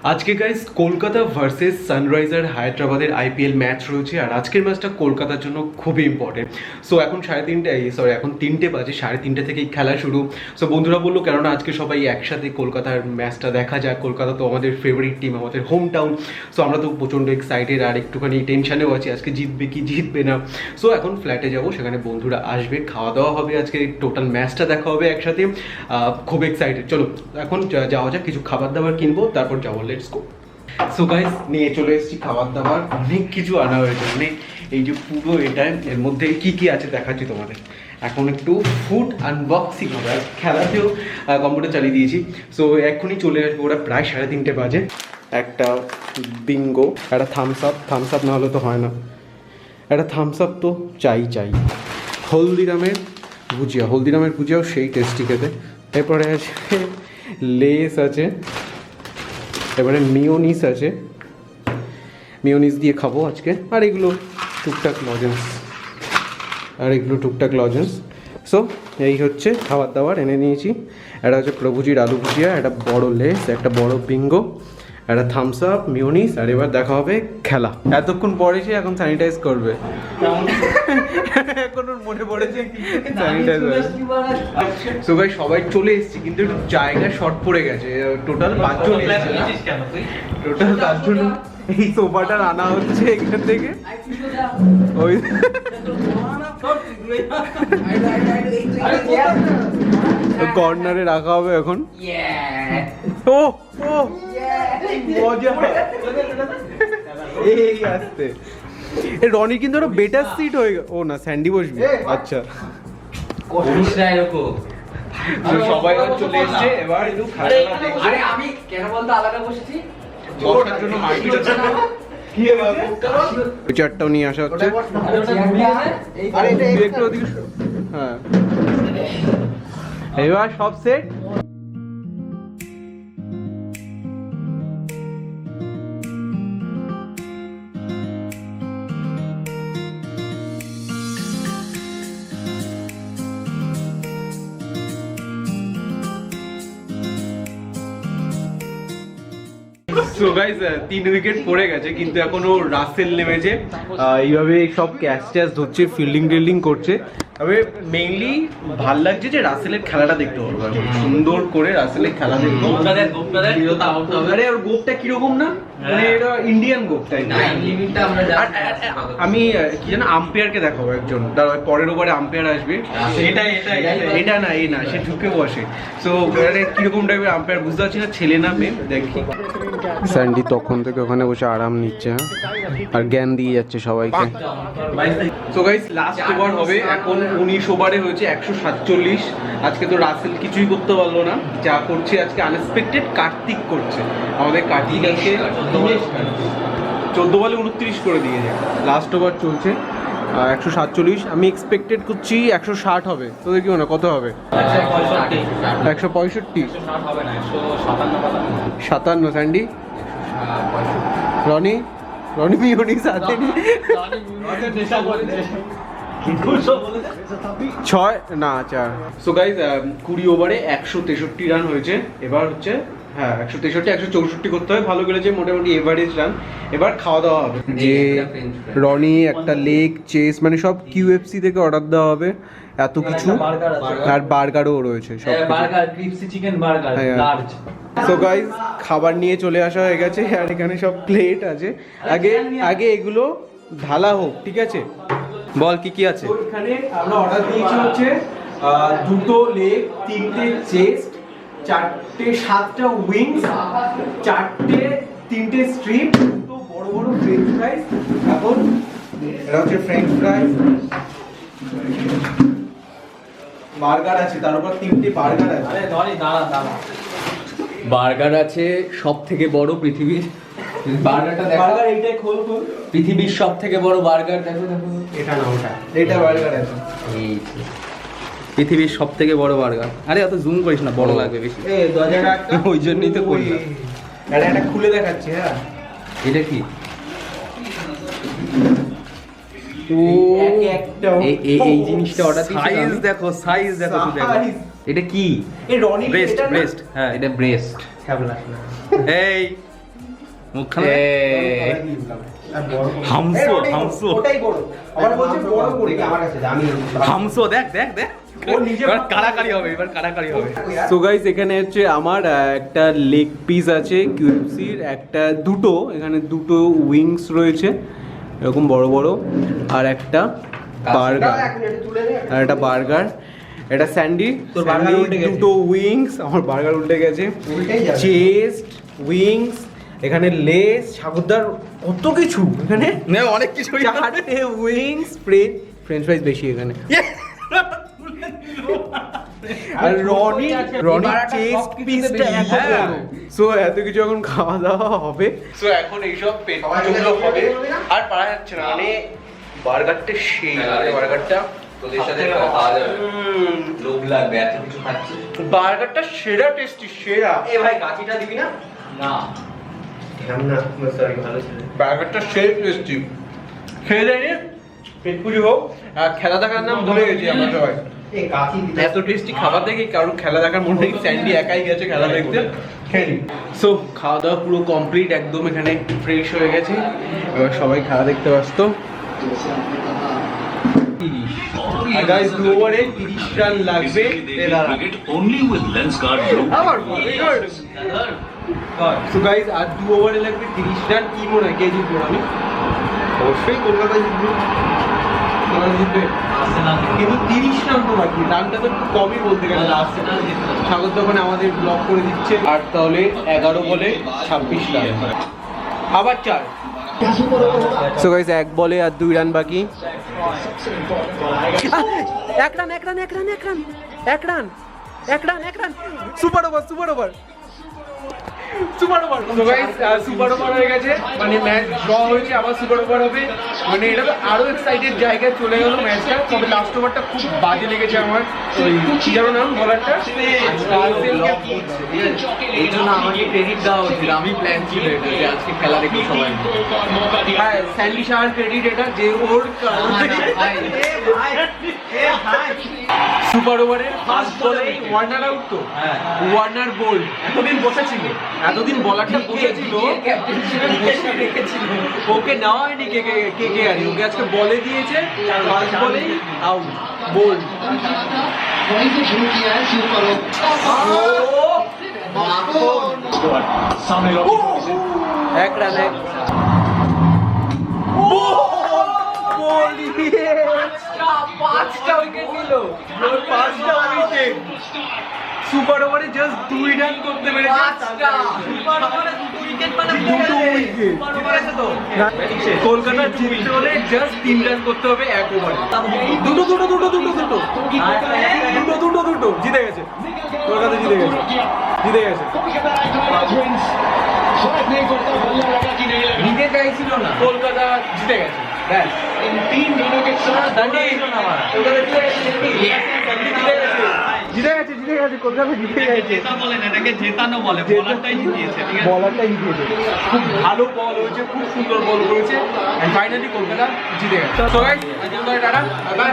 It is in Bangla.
আজকে গাইস কলকাতা ভার্সেস সানরাইজার হায়দ্রাবাদের আইপিএল ম্যাচ রয়েছে আর আজকের ম্যাচটা কলকাতার জন্য খুবই ইম্পর্টেন্ট। সো এখন এখন 3টে বাজে, 3:30 থেকেই খেলা শুরু। সো বন্ধুরা বললো কেননা আজকে সবাই একসাথে কলকাতার ম্যাচটা দেখা যাক, কলকাতা তো আমাদের ফেভারিট টিম, আমাদের হোম টাউন। সো আমরা তো প্রচণ্ড এক্সাইটেড আর একটুখানি টেনশানেও আছি আজকে জিতবে কি জিতবে না। সো এখন ফ্ল্যাটে যাব, সেখানে বন্ধুরা আসবে, খাওয়া দাওয়া হবে, আজকে টোটাল ম্যাচটা দেখা হবে একসাথে। খুব এক্সাইটেড। চলো এখন যাওয়া যাক, কিছু খাবার দাবার কিনবো, তারপর যাবো। Let's go. সো গাইস নিয়ে চলে এসেছি খাবার দাবার, অনেক কিছু আনা হয়েছে। মানে এই যে পুরো এটা, এর মধ্যে কি কি আছে দেখাচ্ছি তোমাদের। এখন একটু ফুড আনবক্সিং হবে, আর খেলাতেও কম্পিউটার চালিয়ে দিয়েছি। সো এক্ষুনি চলে আসবো, ওরা প্রায় 3:30 বাজে। একটা বিঙ্গো, একটা থামস আপ না হলে তো হয় না, একটা থামস আপ তো চাই। হলদিরামের ভুজিয়াও সেই টেস্টি খেতে। এরপরে আছে লেস আছে, এবারে মিওনিস আছে, মিওনিস দিয়ে খাবো আজকে। আর এগুলো টুকটাক লজেন্স। সো এই হচ্ছে খাবার দাবার এনে নিয়েছি। একটা হচ্ছে প্রভুজির আলু ভুজিয়া, একটা বড় লেস, একটা বড় বিঙ্গো, একটা থামস আপ, মিওনিস। আর এবার দেখা হবে খেলা। এতক্ষণ পরেছে, এখন স্যানিটাইজ করবে। এখন ওর মনে পড়েছে স্যানিটাইজ। সো ভাই সবাই চলে এসেছি, কিন্তু একটু জায়গা শর্ট পড়ে গেছে। টোটাল 5 জন টোটাল 5 জন। এই সোফাটা আনা হচ্ছে এখান থেকে, ওই কর্নারে রাখা হবে এখন। ও মজা। এই আসতে রনি কিন্তু একটা বেটার সিট হয়ে গেল। ও না, স্যান্ডি বসবি? আচ্ছা, সবাই চলে এসছে। এবার একটু খাওয়া দেখবে। আরে আমি কেন বলতো আলাদা বসেছি? বসার জন্য মার্কেট আছে না? কি হবে? ওই চারটাও নিয়ে আসা হচ্ছে। আরে এটা একটু ওদিকে। হ্যাঁ, এবার সব সেট। সো গাইস 3 উইকেট পড়ে গেছে, কিন্তু এখনো রাসেল নেমেছে। এইভাবে সব ক্যাচ ধরছে, ফিল্ডিং করছে। তবে মেইনলি ভাল লাগছে যে রাসেলের খেলাটা দেখতে পারবো, সুন্দর করে রাসেলের খেলা দেখবো। আরে আর গোপটা কিরকম না, মানে এটা ইন্ডিয়ান গোপ তাই না? আমি কি জানো, আম্পায়ারকে দেখাবো একজন, তার পরের ওভারে আম্পায়ার আসবে। এটা না সে ঢুকে বসে। সো কিরকম টাইপের আম্পায়ার বুঝতে পারছি না, ছেলে না মেয়ে, দেখি। স্যান্ডি তখন থেকে ওখানে বসে আরাম নিচ্ছে, আর জ্ঞান দিয়ে যাচ্ছে সবাইকে। সো গাইস লাস্ট ওভার হবে এখন। 19 ওভারে হয়েছে 147। আজকে তো রাসেল কিছুই করতে পারলো না, যা করছে আজকে আনএক্সপেক্টেড কার্তিক করছে। আমাদের কার্তিক আজকে 14 বলে 29 করে দিয়েছে। লাস্ট ওভার চলছে 147। আমি এক্সপেক্টেড করছি 160 হবে। তোদের কি মনে হয় কত হবে? 165। 57 স্যান্ডি। রনি মিউনিস আছে 6 না 4। সো গাইজ 20 ওভারে 163 রান হয়েছে। এবার হচ্ছে 163-164 করতে হবে, ভালো করেছে, মোটামুটি এভারেজ রান। এবার খাওয়া দাওয়া হবে। যে রনি একটা লেগ চেস, মানে সব কিউএফসি থেকে অর্ডার দেওয়া হবে, এত কিছু। আর বার্গারও রয়েছে, সব burger, crispy chicken burger large. So guys খাবার নিয়ে চলে আসা হয়ে গেছে, আর এখানে সব প্লেট আছে। আগে এগুলো ঢালা হোক, ঠিক আছে? বল কি আছে। এখানে আমরা অর্ডার দিয়েছি হচ্ছে 2টো লেগ, 3টে চেস্ট, 7টা উইংস, 3টে স্ট্রিপ, 2টো বড় ফ্রেঞ্চ ফ্রাইস। এখন এটা হচ্ছে ফ্রেঞ্চ ফ্রাইস, বার্গার আছে, তার উপর 3টে বার্গার আছে। আরে ধরি দাঁড়া বার্গার আছে সব থেকে বড় পৃথিবীর। বার্গারটা দেখো, বার্গার এইটাই খোল। পৃথিবীর সব থেকে বড় বার্গার দেখো। এটা না ওটা, এটা বার্গার আছে। এই পৃথিবীর সব থেকে বড় বার্গার। আরে অত জুম করিস না, বড় লাগবে বেশি। এই 2000 টাকা ওই জন্যই তো করলাম। এটা খুলে দেখাচ্ছি। হ্যাঁ, এটা কি? এই জিনিসটা অর্ডার দিয়েছি। সাইজ দেখো শুধু দেখো। এটা কি? এই রনি ব্রেস্ট। হ্যাঁ, এটা ব্রেস্ট। এই মুখখানে হামসো হামসো ওটাই বড় আবার বলছে বড় করে আমার কাছে আমি হামসো দেখ দেখ দেখ ও নিজে এবার কারাকারি হবে এবার কারাকারি হবে সো গাইস এখানে হচ্ছে আমার একটা লেগ পিস আছে কিউএফসির একটা দুটো এখানে দুটো উইংস রয়েছে এরকম বড় বড় আর একটা বার্গার আর একটা বার্গার এটা স্যান্ডি তোর burger উল্টে গেছে। দুটো উইংস আমার বার্গার উল্টে গেছে উল্টেই যাবে। চেস্ট উইংস এখানে লেস সাগরদার কত কিছু এখানে অনেক কিছু চারটে উইংস ফ্রেঞ্চ ফ্রাইজ বেশি এখানে আর রনি চেস্ট পিসটা এত বড় সো এত কিছু এখন খাওয়া দাওয়া হবে সো এখন এইসব পেটগুলো হবে আর পারা যাচ্ছে না মানে বার্গারটা সেই বার্গারটা তোদের সাথে খাওয়া যাবে লোভ লাগবে এত কিছু খাচ্ছি বার্গারটা সেরা টেস্টি সেরা এ ভাই কাঁচিটা দিবি না না না সরি ভালো ছিল বার্গারটা সেরা টেস্টি খেয়ে দেয়নি পেট পুজো হোক খেলা দেখার নাম ভুলে গেছি আমরা সবাই এই কাঁচি দিতে এত টেস্টি খাবার দেখে কারোর খেলা দেখার মনে নেই স্যান্ডি একাই গেছে খেলা দেখতে খেলি সো খাওয়া দাওয়া পুরো কমপ্লিট একদম এখানে ফ্রেশ হয়ে গেছে এবার সবাই খেলা দেখতে ব্যস্ত আর গাইস 2 ওভারে 30 রান লাগবে cricket only with Lensguard Blue. আবার গুড সো গাইস আর 2 ওভারে লাগবে 30 রান কি মনে হয় কে জিতবে আমি অবশ্যই কলকাতা জিতবে কলকাতা জিতবে কিন্তু 30 রান তো বাকি রানটা তো একটু কমই বলতে গেলে লাস্ট স্বাগত ওখানে আমাদের ব্লক করে দিচ্ছে আর তাহলে 11 বলে 26 রান আবার 4 সো গাইস এক বলে আর 2 রান বাকি এক run super over super over তো গাইস সুপার ওভার হয়ে গেছে মানে ম্যাচ ড্র হয়েছে আবার সুপার ওভার হবে মানে এটা তো আরো এক্সাইটেড জায়গায় চলে গেল ম্যাচটা তবে লাস্ট ওভারটা খুব বাজে লেগেছে আমার ওই কি যেন নাম বলারটা এই জন্য আমাকে ক্রেডিট দেওয়া উচিত আমি প্ল্যান ছিল এটা যে আজকে খেলা দেখবো সবাই হ্যাঁ স্যান্ডি শাহর ক্রেডিট এটা যে ওর সুপার ওভারের ফার্স্ট বলে ওয়ার্নার আউট তো ওয়ার্নার বোল্ড এতদিন বসেছিল এতদিন বলারটা বসেছিল ওকে নেওয়া হয়নি কে আর ওকে আজকে বলে দিয়েছে ফার্স্ট বলেই আউট বোল্ড এক রানে পাঁচটা উইকেট নিল পাঁচটা উইকেট সুপার ওভারে জাস্ট 2 রান করতে পেরেছে দুটো উইকেট কলকাতা জিততে হলে জাস্ট 3 রান করতে হবে এক ওভারে দুটো জিতে গেছে কলকাতা জিতে গেছে নিজে চাইছিল না কলকাতা জিতে গেছে ব্যাস জিতে গেছে কলকাতা জিতে গেছে বলারটাই জিতিয়েছে খুব ভালো বল হয়েছে খুব সুন্দর বল করেছে ফাইনালি কলকাতা জিতে গেছে টাটা বাই